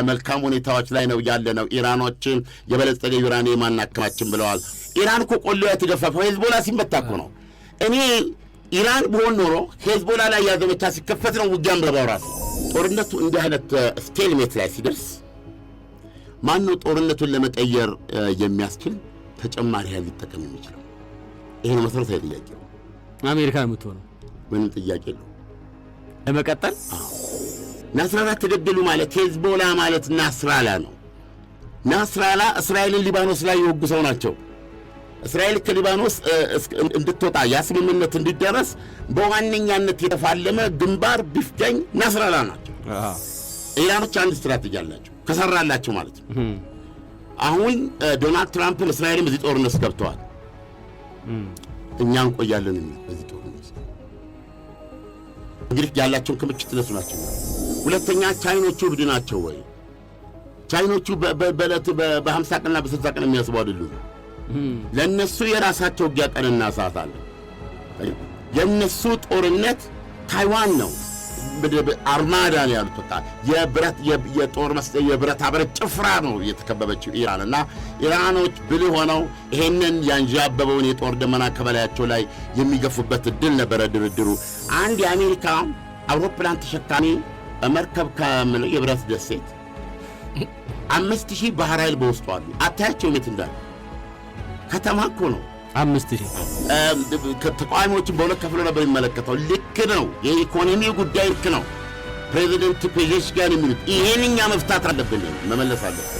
መልካም ሁኔታዎች ላይ ነው ያለነው። ኢራኖች የበለጸገ ዩራኒየም አናከማችን ብለዋል። ኢራን እኮ ቆሎዋ የተገፈፈው ሄዝቦላ ሲመታ እኮ ነው። እኔ ኢራን በሆን ኖሮ ሄዝቦላ ላይ ያዘመቻ ሲከፈት ነው ውጊያም ረባውራት ጦርነቱ እንዲህ አይነት ስቴልሜት ላይ ሲደርስ ማነው ጦርነቱን ለመቀየር የሚያስችል ተጨማሪ ኃይል ሊጠቀም የሚችለው? ይሄ ነው መሰረታዊ ጥያቄው። አሜሪካ የምትሆነው ምንም ጥያቄ የለው ለመቀጠል። ናስራላ ተገደሉ ማለት ሄዝቦላ ማለት ናስራላ ነው። ናስራላ እስራኤልን ሊባኖስ ላይ የወጉ ሰው ናቸው። እስራኤል ከሊባኖስ እንድትወጣ ያስምምነት እንዲደረስ በዋነኛነት የተፋለመ ግንባር ቢፍገኝ ናስራላ ናቸው። ኢራኖች አንድ ስትራቴጂ አላቸው ከሰራላቸው ማለት ነው። አሁን ዶናልድ ትራምፕ እስራኤልም በዚህ ጦርነት ገብተዋል። እኛ እንቆያለን በዚህ ጦርነት እንግዲህ ያላቸውን ክምችት እነሱ ናቸው። ሁለተኛ ቻይኖቹ እብድ ናቸው ወይ? ቻይኖቹ በዕለት በ50 ቀንና በ60 ቀን የሚያስቡ አይደሉም። ለነሱ የራሳቸው ውጊያ ቀንና ሰዓት አለ። የነሱ ጦርነት ታይዋን ነው። አርማዳ ነው ያሉት። በቃ የጦር የብረታ ብረት ጭፍራ ነው የተከበበችው ኢራን እና ኢራኖች ብልህ ሆነው ይሄንን ያንዣበበውን የጦር ደመና ከበላያቸው ላይ የሚገፉበት እድል ነበረ ድርድሩ። አንድ የአሜሪካ አውሮፕላን ተሸካሚ መርከብ ከምለው የብረት ደሴት 5000 ባህር ኃይል በውስጡ አሉ። አታያቸው የት እንዳለ ከተማ እኮ ነው። 5000 ተቃዋሚዎችን በሁለት ከፍሎ ነበር የሚመለከተው። ልክ ነው። የኢኮኖሚ ጉዳይ ልክ ነው። ፕሬዚደንት ፔዜሽኪያን የሚሉት ይሄንኛ መፍታት አለብን፣ መመለስ አለብን።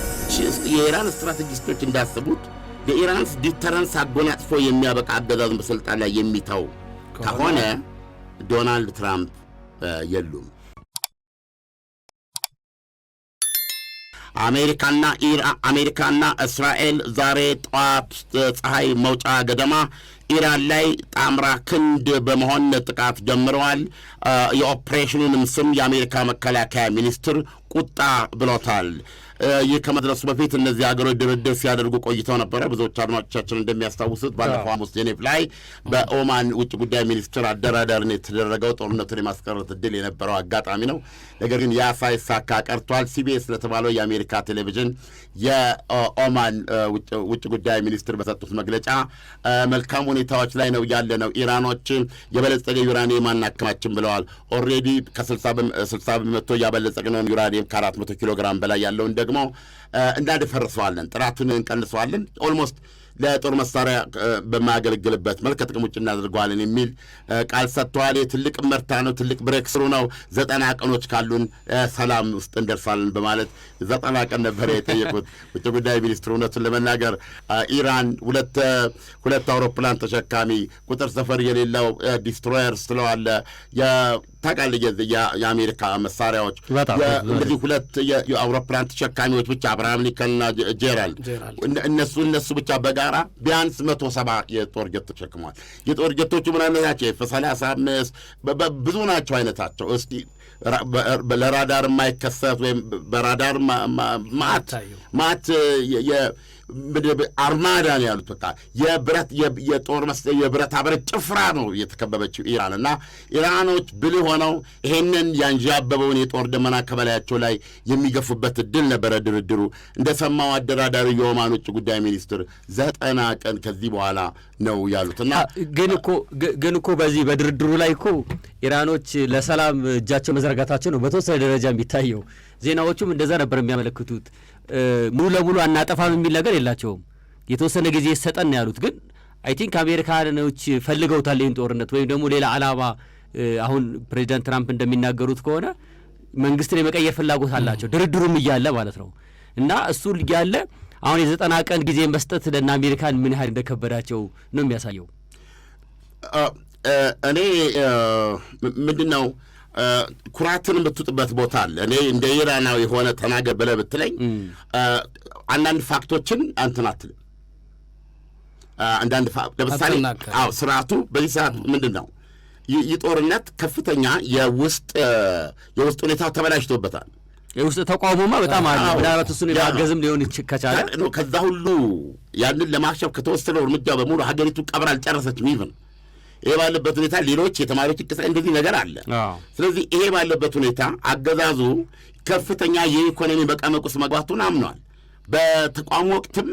የኢራን ስትራቴጂስቶች እንዳሰቡት የኢራንስ ዲተረንስ አጎናጽፎ የሚያበቃ አገዛዝ በስልጣን ላይ የሚተው ከሆነ ዶናልድ ትራምፕ የሉም። አሜሪካና እስራኤል ዛሬ ጠዋት ፀሐይ መውጫ ገደማ ኢራን ላይ ጣምራ ክንድ በመሆን ጥቃት ጀምረዋል። የኦፕሬሽኑንም ስም የአሜሪካ መከላከያ ሚኒስትር ቁጣ ብሎታል። ይህ ከመድረሱ በፊት እነዚህ ሀገሮች ድርድር ሲያደርጉ ቆይተው ነበረ። ብዙዎች አድማጮቻችን እንደሚያስታውሱት ባለፈው ሐሙስ ጄኔቭ ላይ በኦማን ውጭ ጉዳይ ሚኒስትር አደራዳሪነት የተደረገው ጦርነቱን የማስቀረት እድል የነበረው አጋጣሚ ነው። ነገር ግን ያ ሳይሳካ ቀርቷል። ሲቢኤስ ለተባለው የአሜሪካ ቴሌቪዥን የኦማን ውጭ ጉዳይ ሚኒስትር በሰጡት መግለጫ መልካም ሁኔታዎች ላይ ነው ያለነው። ኢራኖች የበለጸገ ዩራኒየም አናከማችን ብለዋል። ኦልሬዲ ከ60 በመቶ ያበለጸግነውን ዩራኒየም ከ400 ኪሎ ግራም በላይ ያለውን ደግሞ እንዳደፈርሰዋለን፣ ጥራቱን እንቀንሰዋለን፣ ኦልሞስት ለጦር መሳሪያ በማያገለግልበት መልክ ከጥቅም ውጭ እናደርገዋለን የሚል ቃል ሰጥተዋል። ትልቅ መርታ ነው፣ ትልቅ ብሬክ ስሩ ነው። 90 ቀኖች ካሉን ሰላም ውስጥ እንደርሳለን በማለት 90 ቀን ነበር የጠየቁት ውጭ ጉዳይ ሚኒስትሩ። እውነቱን ለመናገር ኢራን ሁለት አውሮፕላን ተሸካሚ ቁጥር ሰፈር የሌለው ዲስትሮየር ስለዋለ ታውቃለህ፣ የአሜሪካ መሳሪያዎች እንደዚህ ሁለት የአውሮፕላን ተሸካሚዎች ብቻ አብርሃም ሊንከንና ጄራልድ እነሱ ብቻ በጋራ ቢያንስ 170 የጦር ጀት ተሸክመዋል። የጦር ጀቶቹ ምን አይነት ናቸው? F-35 ብዙ ናቸው አይነታቸው። እስቲ ለራዳር የማይከሰት ወይም በራዳር ማት አርማዳ ነው ያሉት። በቃ የብረታ ብረት ጭፍራ ነው የተከበበችው ኢራን እና ኢራኖች ብልህ ሆነው ይሄንን ያንዣበበውን የጦር ደመና ከበላያቸው ላይ የሚገፉበት እድል ነበረ ድርድሩ። እንደሰማው አደራዳሪ የኦማን ውጭ ጉዳይ ሚኒስትር 90 ቀን ከዚህ በኋላ ነው ያሉትና ግን እኮ በዚህ በድርድሩ ላይ እኮ ኢራኖች ለሰላም እጃቸው መዘርጋታቸው ነው በተወሰነ ደረጃ የሚታየው። ዜናዎቹም እንደዛ ነበር የሚያመለክቱት። ሙሉ ለሙሉ አናጠፋም የሚል ነገር የላቸውም። የተወሰነ ጊዜ ሰጠን ያሉት ግን አይ ቲንክ አሜሪካኖች ፈልገውታል ይህን ጦርነት ወይም ደግሞ ሌላ ዓላማ። አሁን ፕሬዚዳንት ትራምፕ እንደሚናገሩት ከሆነ መንግስትን የመቀየር ፍላጎት አላቸው ድርድሩም እያለ ማለት ነው። እና እሱ እያለ አሁን የ90 ቀን ጊዜ መስጠት ለእነ አሜሪካን ምን ያህል እንደከበዳቸው ነው የሚያሳየው። እኔ ምንድን ነው ኩራትን የምትውጥበት ቦታ አለ። እኔ እንደ ኢራናዊ የሆነ ተናገር ብለህ ብትለኝ አንዳንድ ፋክቶችን አንትን አትልም። ለምሳሌ ስርዓቱ በዚህ ሰዓት ምንድን ነው ይህ ጦርነት ከፍተኛ የውስጥ ሁኔታ ተበላሽቶበታል። የውስጥ ተቋሙማ በጣም አለ። ምናልባት እሱን የማገዝም ሊሆን ከቻለ ከዛ ሁሉ ያንን ለማክሸፍ ከተወሰነው እርምጃ በሙሉ ሀገሪቱ ቀብር አልጨረሰችም። ይብን ይሄ ባለበት ሁኔታ ሌሎች የተማሪዎች እንቅስቃሴ እንደዚህ ነገር አለ። ስለዚህ ይሄ ባለበት ሁኔታ አገዛዙ ከፍተኛ የኢኮኖሚ መቀመቅ ውስጥ መግባቱን አምኗል። በተቃውሞ ወቅትም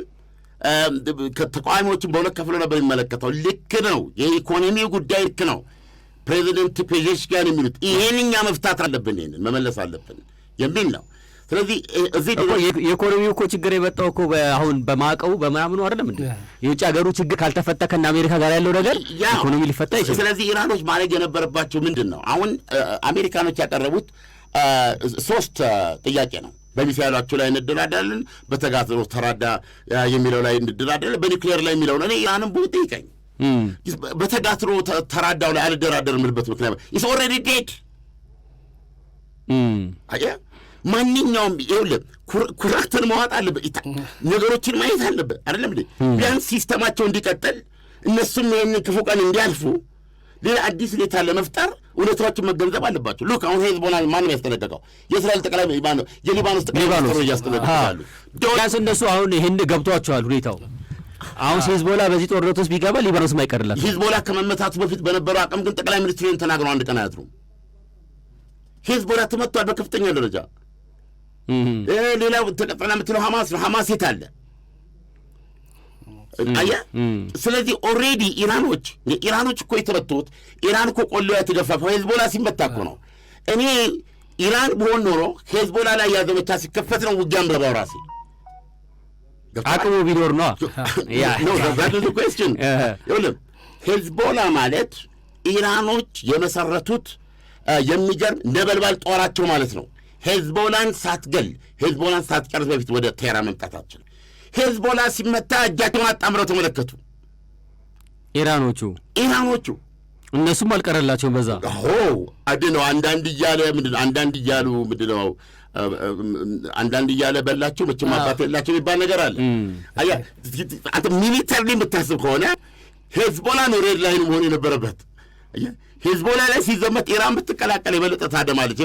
ተቃዋሚዎችን በሁለት ከፍሎ ነበር የሚመለከተው። ልክ ነው፣ የኢኮኖሚ ጉዳይ ልክ ነው። ፕሬዚደንት ፔዜሽኪያን የሚሉት ይሄን እኛ መፍታት አለብን፣ ይሄንን መመለስ አለብን የሚል ነው። ስለዚህ እዚህ የኢኮኖሚው እኮ ችግር የመጣው እኮ አሁን በማዕቀቡ በምናምኑ አይደለም እንዴ? የውጭ ሀገሩ ችግር ካልተፈታ ከእነ አሜሪካ ጋር ያለው ነገር ኢኮኖሚ ሊፈታ ይችላል። ስለዚህ ኢራኖች ማድረግ የነበረባቸው ምንድን ነው? አሁን አሜሪካኖች ያቀረቡት 3 ጥያቄ ነው። በሚሳይሏቸው ላይ እንደራደራለን፣ በተጋትሮ ተራዳ የሚለው ላይ እንደራደራለን፣ በኒውክሌር ላይ የሚለው ነው። እኔ ኢራንን ብዙ ጠይቀኝ በተጋትሮ ተራዳው ላይ አልደራደርም የምልበት ምክንያት ኢስ ኦልሬዲ ዴድ። አየህ ማንኛውም ይኸውልህ ኩራትን መዋጥ አለበት፣ ነገሮችን ማየት አለበት አይደለም እንዴ? ቢያንስ ሲስተማቸው እንዲቀጥል እነሱም ይህንን ክፉ ቀን እንዲያልፉ ሌላ አዲስ ሁኔታ ለመፍጠር እውነታዎችን መገንዘብ አለባቸው። ሉክ አሁን ሄዝቦላ ማንም ያስጠነቀቀው የእስራኤል ጠቅላይ የሊባኖስ ጠቅላይ ሚኒስትሩ እያስጠነቀቃሉ። ቢያንስ እነሱ አሁን ይህን ገብቷቸዋል ሁኔታው። አሁን ሂዝቦላ በዚህ ጦርነት ውስጥ ቢገባ ሊባኖስም አይቀርላት። ሂዝቦላ ከመመታቱ በፊት በነበረው አቅም ግን ጠቅላይ ሚኒስትሩን ተናግረው አንድ ቀን አያድሩም። ሂዝቦላ ተመቷል በከፍተኛ ደረጃ። ሌላው ተቀጥላ የምትለው ሐማስ ነው። ሐማስ የት አለ? አየህ። ስለዚህ ኦልሬዲ ኢራኖች እኮ የተመቱት ኢራን እኮ ቆሌዋ የተገፋፈው ሂዝቦላ ሲመታ እኮ ነው። እኔ ኢራን በሆን ኖሮ ሂዝቦላ ላይ ያዘመቻ ሲከፈት ነው ውጊያ ምረባው ራሴ አቅሙ ቢኖር ነው። ይኸውልህ ሂዝቦላ ማለት ኢራኖች የመሰረቱት የሚገርም ነበልባል ጦራቸው ማለት ነው። ሂዝቦላን ሳትጨርስ በፊት ወደ ቴህራን መምጣታችን ሂዝቦላ ሲመታ እጃቸውን አጣምረው ተመለከቱ ኢራኖቹ እነሱም አልቀረላቸውም። በዛ አድነው አንዳንድ እያለ በላቸው መቼም አባት የላቸው የሚባል ነገር አለ። አየህ አንተ ሚሊተሪ የምታስብ ከሆነ ሂዝቦላ ነው ሬድ ላይን መሆን የነበረበት። ሂዝቦላ ላይ ሲዘመት ኢራን ብትቀላቀል የበለጠ ታደማለች፣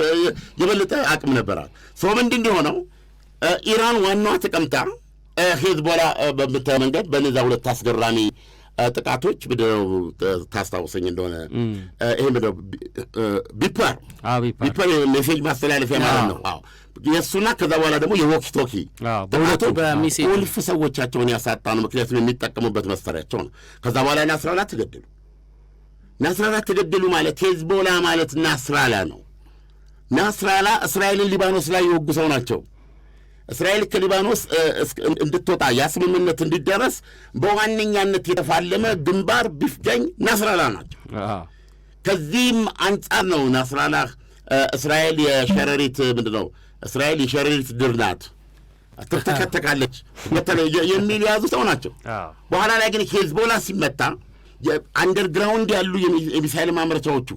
የበለጠ አቅም ነበራል። ሰው ምንድን እንዲሆነው ኢራን ዋናዋ ተቀምጣ ሂዝቦላ በምታየው መንገድ በነዛ 2 አስገራሚ ጥቃቶች ምንድነው ታስታውሰኝ እንደሆነ ይሄ ምንድነው ቢፐር ሜሴጅ ማስተላለፊያ ማለት ነው። የእሱና ከዛ በኋላ ደግሞ የዎኪቶኪ ቁልፍ ሰዎቻቸውን ያሳጣ ነው። ምክንያቱም የሚጠቀሙበት መሳሪያቸው ነው። ከዛ በኋላ ናስራላ ተገደሉ ማለት ሂዝቦላ ማለት ናስራላ ነው። ናስራላ እስራኤልን ሊባኖስ ላይ የወጉ ሰው ናቸው። እስራኤል ከሊባኖስ እንድትወጣ ያ ስምምነት እንዲደረስ በዋነኛነት የተፋለመ ግንባር ቢፍገኝ ናስራላ ናቸው። ከዚህም አንጻር ነው ናስራላ እስራኤል የሸረሪት ድር ናት ትተከተካለች የሚል የያዙ ሰው ናቸው። በኋላ ላይ ግን ሂዝቦላ ሲመታ አንደርግራውንድ ያሉ የሚሳይል ማምረቻዎቹ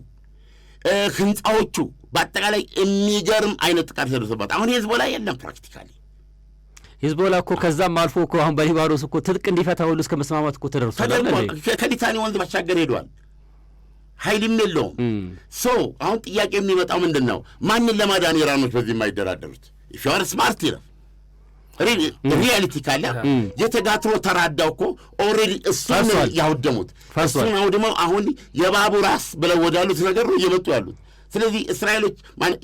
ህንፃዎቹ በአጠቃላይ የሚገርም አይነት ጥቃት ደረሰባት። አሁን ሂዝቦላ የለም ፕራክቲካሊ። ሂዝቦላ እኮ ከዛም አልፎ እኮ አሁን በሊባኖስ እኮ ትጥቅ እንዲፈታ ሁሉ እስከ መስማማት እኮ ተደርሷል። ከሊታኒ ወንዝ ባሻገር ሄዷል። ኃይልም የለውም። አሁን ጥያቄ የሚመጣው ምንድን ነው? ማንን ለማዳን ኢራኖች በዚህ የማይደራደሩት? ኢፍዩር ስማርት ይረፍ ሪያሊቲ ካለ የተጋትሮ ተራዳው እኮ ኦልሬዲ እሱን ያወደሙት እሱን አውድመው አሁን የባቡ ራስ ብለው ወዳሉት ነገር ነው እየመጡ ያሉት። ስለዚህ እስራኤሎች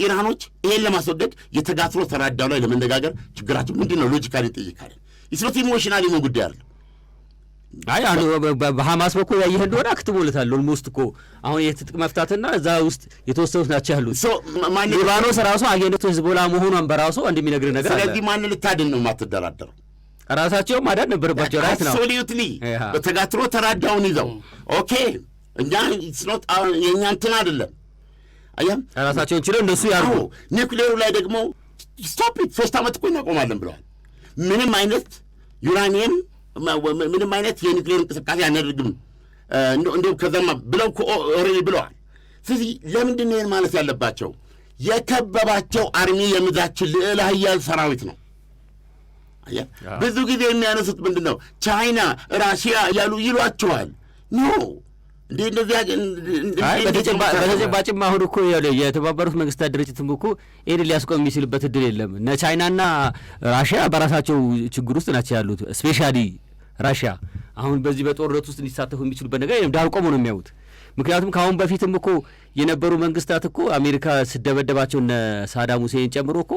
ኢራኖች ይሄን ለማስወገድ የተጋትሮ ተራዳው ላይ ለመነጋገር ችግራቸው ምንድን ነው? ሎጂካሊ ጠይቃል። ኢስኖት ኢሞሽናሊ ነው ጉዳይ አይደለም። በሐማስ በኩል ያየህ እንደሆነ አክትቦለታል። ኦልሞስት እኮ አሁን የትጥቅ መፍታትና እዛ ውስጥ የተወሰኑት ናቸው ያሉት። ሊባኖስ ራሱ አገኘቱ ሂዝቦላ መሆኗን በራሱ እንደሚነግር ነገር አለ። ስለዚህ ማን ልታድን ነው የማትደራደረው? ራሳቸው ማዳን ነበረባቸው። ራስ ነው አብሶሉትሊ በተጋትሮ ተራዳውን ይዘው ኦኬ እኛ ኢስኖት የኛ እንትን አይደለም። አያም ራሳቸውን ችለው እነሱ ያርጉ። ኒውክሌሩ ላይ ደግሞ ስቶፕ ኢት 3 ዓመት እኮ እናቆማለን ብለዋል። ምንም አይነት ዩራኒየም ምንም አይነት የኒውክሌር እንቅስቃሴ አናደርግም እንዲሁም ከዛማ ብለው ኦልሬዲ ብለዋል። ስለዚህ ለምንድን ነው ይህን ማለት ያለባቸው? የከበባቸው አርሚ የምድራችን ልዕለ ኃያል ሰራዊት ነው። ብዙ ጊዜ የሚያነሱት ምንድን ነው? ቻይና፣ ራሽያ እያሉ ይሏቸዋል። ኖ በተጨባጭም አሁን እኮ የተባበሩት መንግስታት ድርጅትም እኮ ይህን ሊያስቆም የሚችልበት እድል የለም። እነ ቻይናና ራሽያ በራሳቸው ችግር ውስጥ ናቸው ያሉት። ስፔሻሊ ራሽያ አሁን በዚህ በጦርነት ውስጥ እንዲሳተፉ የሚችሉበት ነገር ዳር ቆሞ ነው የሚያዩት። ምክንያቱም ከአሁን በፊትም እኮ የነበሩ መንግስታት እኮ አሜሪካ ስደበደባቸው እነ ሳዳም ሁሴን ጨምሮ እኮ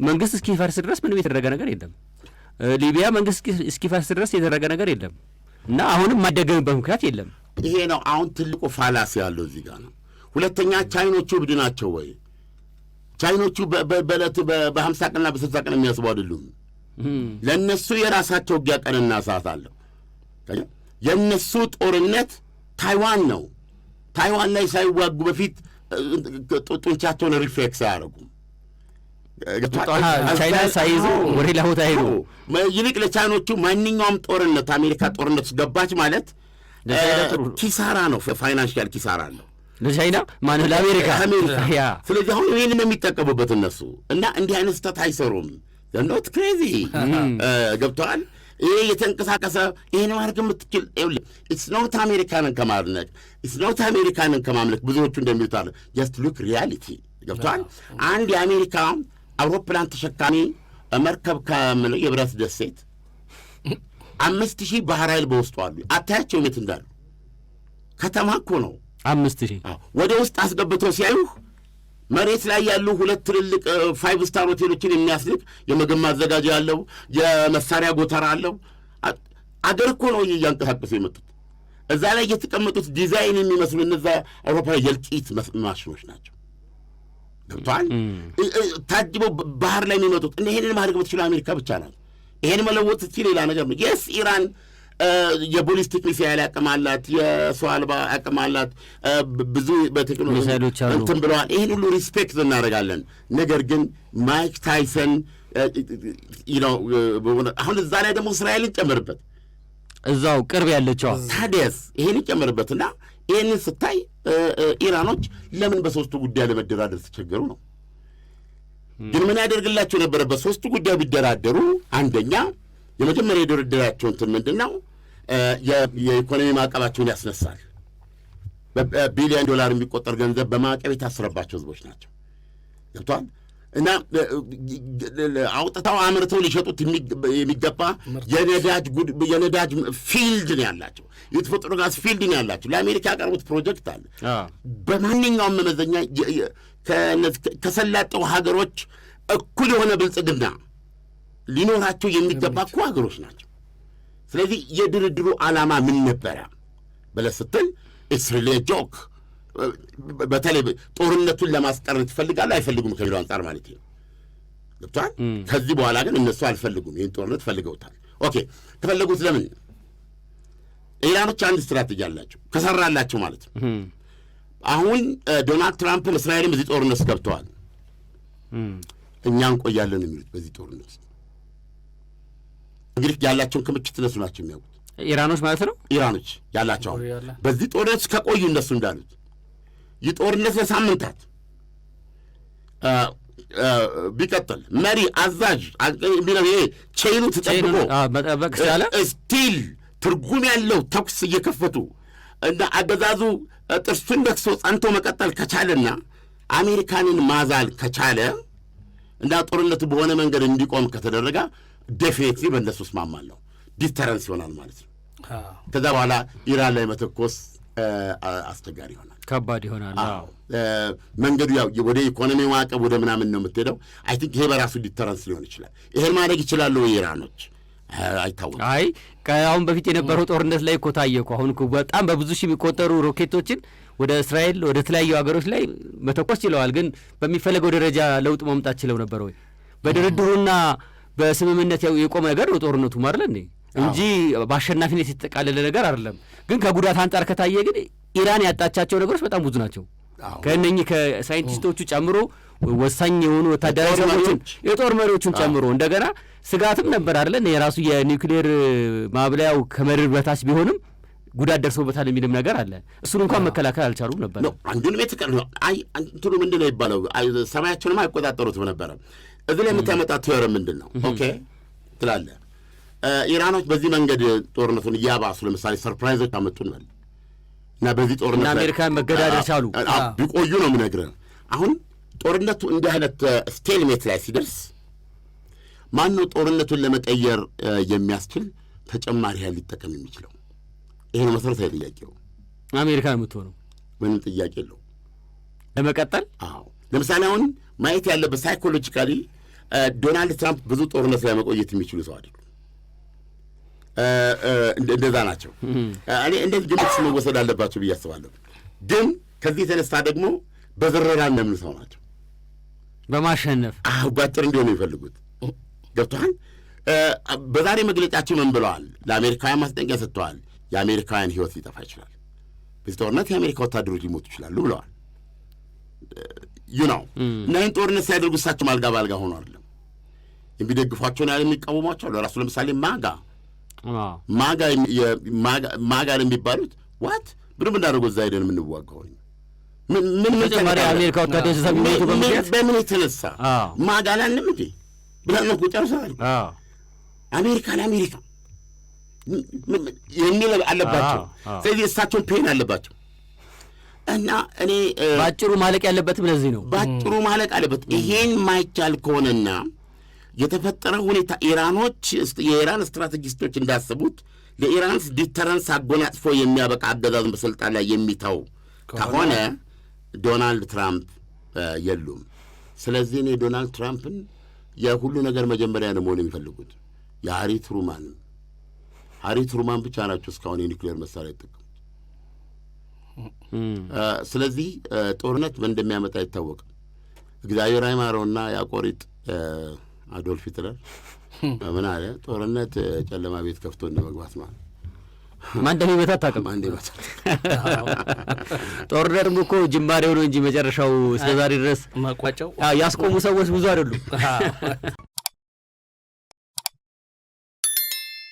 መንግስት እስኪፈርስ ድረስ ምንም የተደረገ ነገር የለም። ሊቢያ መንግስት እስኪፈርስ ድረስ የተደረገ ነገር የለም እና አሁንም ማደገምበት ምክንያት የለም። ይሄ ነው አሁን ትልቁ ፋላሲ ያለው እዚህ ጋር ነው። ሁለተኛ ቻይኖቹ እብድ ናቸው ወይ? ቻይኖቹ በዕለት በ50 ቀንና በ60 ቀን የሚያስቡ አይደሉም። ለእነሱ የራሳቸው ውጊያ ቀንና ሰዓት አለው። የእነሱ ጦርነት ታይዋን ነው። ታይዋን ላይ ሳይዋጉ በፊት ጡንቻቸውን ሪፍሌክስ አያደርጉም። ቻይና ሳይዙ ወደ ሌላ ቦታ ሄዱ። ይልቅ ለቻይኖቹ ማንኛውም ጦርነት አሜሪካ ጦርነት ገባች ማለት ኪሳራ ነው፣ ፋይናንሻል ኪሳራ አለው ለቻይና ማን ለአሜሪካ። ስለዚህ አሁን ይህንን የሚጠቀሙበት እነሱ እና እንዲህ አይነት ስህተት አይሰሩም። ኖት ክሬዚ ገብተዋል። ይሄ የተንቀሳቀሰ ይህን ማድረግ የምትችል ኢትስ ኖት አሜሪካንን ከማድነቅ ኢትስ ኖት አሜሪካንን ከማምለክ ብዙዎቹ እንደሚሉት አለ ጀስት ሉክ ሪያሊቲ ገብተዋል። አንድ የአሜሪካ አውሮፕላን ተሸካሚ መርከብ ከምለው የብረት ደሴት 5000 ባህር ኃይል በውስጡ አሉ። አታያቸውም የት እንዳሉ። ከተማ እኮ ነው 5000 ወደ ውስጥ አስገብተው ሲያዩህ መሬት ላይ ያሉ ሁለት ትልልቅ 5 ስታር ሆቴሎችን የሚያስልቅ የምግብ ማዘጋጃ ያለው የመሳሪያ ጎተራ አለው። አገር እኮ ነው እያንቀሳቀሱ የመጡት። እዛ ላይ የተቀመጡት ዲዛይን የሚመስሉ እነዛ አውሮፕላን የእልቂት ማሽኖች ናቸው። ገብቶሃል? ታጅበው ባህር ላይ የሚመጡት እና ይሄንን ማድረግ የምትችለው አሜሪካ ብቻ ናት። ይሄን መለወጥ ስትችል ሌላ ነገር ነው። የስ ኢራን የቦሊስቲክ ሚሳይል አቅም አላት፣ የሰው አልባ አቅም አላት፣ ብዙ በቴክኖሎጂ እንትን ብለዋል። ይህን ሁሉ ሪስፔክት እናደርጋለን። ነገር ግን ማይክ ታይሰን አሁን እዛ ላይ ደግሞ እስራኤልን ጨምርበት፣ እዛው ቅርብ ያለችው ታዲያስ ይህን ጨምርበትና ይህንን ስታይ ኢራኖች ለምን በሶስቱ ጉዳይ ለመደራደር ተቸገሩ ነው። ግን ምን ያደርግላቸው ነበረ? በሶስቱ ጉዳይ ቢደራደሩ አንደኛ የመጀመሪያ የድርድራቸው እንትን ምንድን ነው? የኢኮኖሚ ማዕቀባቸውን ያስነሳል። በቢሊዮን ዶላር የሚቆጠር ገንዘብ በማዕቀብ የታሰረባቸው ህዝቦች ናቸው። ገብቷል? እና አውጥተው አምርተው ሊሸጡት የሚገባ የነዳጅ ፊልድ ነው ያላቸው፣ የተፈጥሮ ጋዝ ፊልድ ነው ያላቸው። ለአሜሪካ ያቀርቡት ፕሮጀክት አለ። በማንኛውም መመዘኛ ከሰላጠው ሀገሮች እኩል የሆነ ብልጽግና ሊኖራቸው የሚገባ እኮ ሀገሮች ናቸው። ስለዚህ የድርድሩ ዓላማ ምን ነበረ ብለህ ስትል ኢትስ ሪሊ ጆክ። በተለይ ጦርነቱን ለማስቀረት ይፈልጋሉ አይፈልጉም ከሚለው አንጻር ማለት ነው። ገብቶሃል? ከዚህ በኋላ ግን እነሱ አልፈልጉም፣ ይህን ጦርነት ፈልገውታል። ኦኬ ከፈለጉት ለምን? ኢራኖች አንድ ስትራቴጂ አላቸው ከሰራላቸው ማለት ነው። አሁን ዶናልድ ትራምፕን እስራኤልም በዚህ ጦርነት ገብተዋል። እኛ እንቆያለን የሚሉት በዚህ ጦርነት ውስጥ እንግዲህ ያላቸውን ክምችት እነሱ ናቸው የሚያውቁት፣ ኢራኖች ማለት ነው። ኢራኖች ያላቸው በዚህ ጦርነት ከቆዩ እነሱ እንዳሉት ይህ ጦርነት ለሳምንታት ቢቀጥል መሪ አዛዥ ይሄ ቼይኑ ተጠብቆ ስቲል ትርጉም ያለው ተኩስ እየከፈቱ እና አገዛዙ ጥርሱን ነክሶ ጸንቶ መቀጠል ከቻለና አሜሪካንን ማዛል ከቻለ እና ጦርነቱ በሆነ መንገድ እንዲቆም ከተደረገ ዴፊኒትሊ በእነሱ እስማማለሁ። ዲተረንስ ይሆናል ማለት ነው። ከዛ በኋላ ኢራን ላይ መተኮስ አስቸጋሪ ይሆናል፣ ከባድ ይሆናል። መንገዱ ያው ወደ ኢኮኖሚ ማዕቀብ ወደ ምናምን ነው የምትሄደው። አይ ቲንክ ይሄ በራሱ ዲተረንስ ሊሆን ይችላል። ይሄን ማድረግ ይችላሉ ኢራኖች አይታወቅም። አይ ከአሁን በፊት የነበረው ጦርነት ላይ እኮ ታየ እኮ። አሁን እኮ በጣም በብዙ ሺህ የሚቆጠሩ ሮኬቶችን ወደ እስራኤል ወደ ተለያዩ ሀገሮች ላይ መተኮስ ችለዋል። ግን በሚፈለገው ደረጃ ለውጥ ማምጣት ችለው ነበር ወይ? በድርድሩና በስምምነት የቆመ ነገር ነው ጦርነቱ ማለት እንዴ እንጂ በአሸናፊነት የተጠቃለለ ነገር አይደለም። ግን ከጉዳት አንጻር ከታየ ግን ኢራን ያጣቻቸው ነገሮች በጣም ብዙ ናቸው። ከእነኚህ ከሳይንቲስቶቹ ጨምሮ ወሳኝ የሆኑ ወታደራዊ ሰዎችን የጦር መሪዎቹን ጨምሮ እንደገና ስጋትም ነበር አይደለ? የራሱ የኒውክሌር ማብለያው ከመድር በታች ቢሆንም ጉዳት ደርሶበታል የሚልም ነገር አለ። እሱን እንኳን መከላከል አልቻሉም ነበር። አንዱንም እንትኑ ምንድን ነው ይባለው ሰማያቸውንም አይቆጣጠሩትም ነበረ። እዚህ ላይ የምታመጣ ቲዮረም ምንድን ነው? ኦኬ ትላለህ ኢራኖች በዚህ መንገድ ጦርነቱን እያባሱ ለምሳሌ ሰርፕራይዞች አመጡ እንበል እና በዚህ ጦርነት አሜሪካን መገዳደር ቻሉ ቢቆዩ ነው የምነግርህ። አሁን ጦርነቱ እንዲህ አይነት ስቴልሜት ላይ ሲደርስ ማነው ጦርነቱን ለመቀየር የሚያስችል ተጨማሪ ኃይል ሊጠቀም የሚችለው? ይሄ ነው መሰረታዊ ጥያቄው። አሜሪካ የምትሆነው ምንም ጥያቄ የለው ለመቀጠል። አዎ ለምሳሌ አሁን ማየት ያለበት ሳይኮሎጂካሊ ዶናልድ ትራምፕ ብዙ ጦርነት ላይ መቆየት የሚችሉ ሰው አይደሉም። እንደዛ ናቸው። እኔ እንደዚህ ግምት መወሰድ አለባቸው ብዬ አስባለሁ። ግን ከዚህ የተነሳ ደግሞ በዝረራ እንደምን ሰው ናቸው። በማሸነፍ ባጭር እንዲሆኑ የሚፈልጉት ገብቶሃል። በዛሬ መግለጫቸው ምን ብለዋል? ለአሜሪካውያን ማስጠንቀቂያ ሰጥተዋል። የአሜሪካውያን ሕይወት ሊጠፋ ይችላል፣ በዚህ ጦርነት የአሜሪካ ወታደሮች ሊሞቱ ይችላሉ ብለዋል። ነው እና ይህን ጦርነት ሲያደርጉ እሳቸው አልጋ በአልጋ ሆኖ አይደለም የሚደግፏቸውን ያህል የሚቃወሟቸው አሉ። ራሱ ለምሳሌ ማጋ የሚባሉት ዋት ብድም እንዳደረጉ እዛ ሄደን የምንዋጋው ምን ተጨማሪ አሜሪካ ወታደሮች የሚሞቱ በምን የተነሳ ማጋ ላንም እንዴ ብለን ነው ጨርሰናል። አሜሪካ ለአሜሪካ የሚል አለባቸው። ስለዚህ እሳቸውን ፔን አለባቸው እና እኔ ባጭሩ ማለቅ ያለበትም ለዚህ ነው። ባጭሩ ማለቅ አለበት። ይሄን ማይቻል ከሆነና የተፈጠረው ሁኔታ የኢራን ስትራቴጂስቶች እንዳሰቡት ለኢራንስ ዲተረንስ አጎናጽፎ የሚያበቃ አገዛዝ በስልጣን ላይ የሚተው ከሆነ ዶናልድ ትራምፕ የሉም። ስለዚህ እኔ ዶናልድ ትራምፕን የሁሉ ነገር መጀመሪያ ነው መሆን የሚፈልጉት። የሃሪ ትሩማን ብቻ ናቸው እስካሁን የኒውክሌር መሳሪያ ይጠቀሙ። ስለዚህ ጦርነት እንደሚያመጣ አይታወቅም። እግዚአብሔር አይማረውና ያቆሪጥ አዶልፍ ሂትለር ምን አለ? ጦርነት ጨለማ ቤት ከፍቶ እንደመግባት ማለት ማን እንደሚመታ አታውቅም። ጦርነትም እኮ ጅማሬው ነው እንጂ መጨረሻው እስከዛሬ ድረስ ማቋጫው ያስቆሙ ሰዎች ብዙ አይደሉም።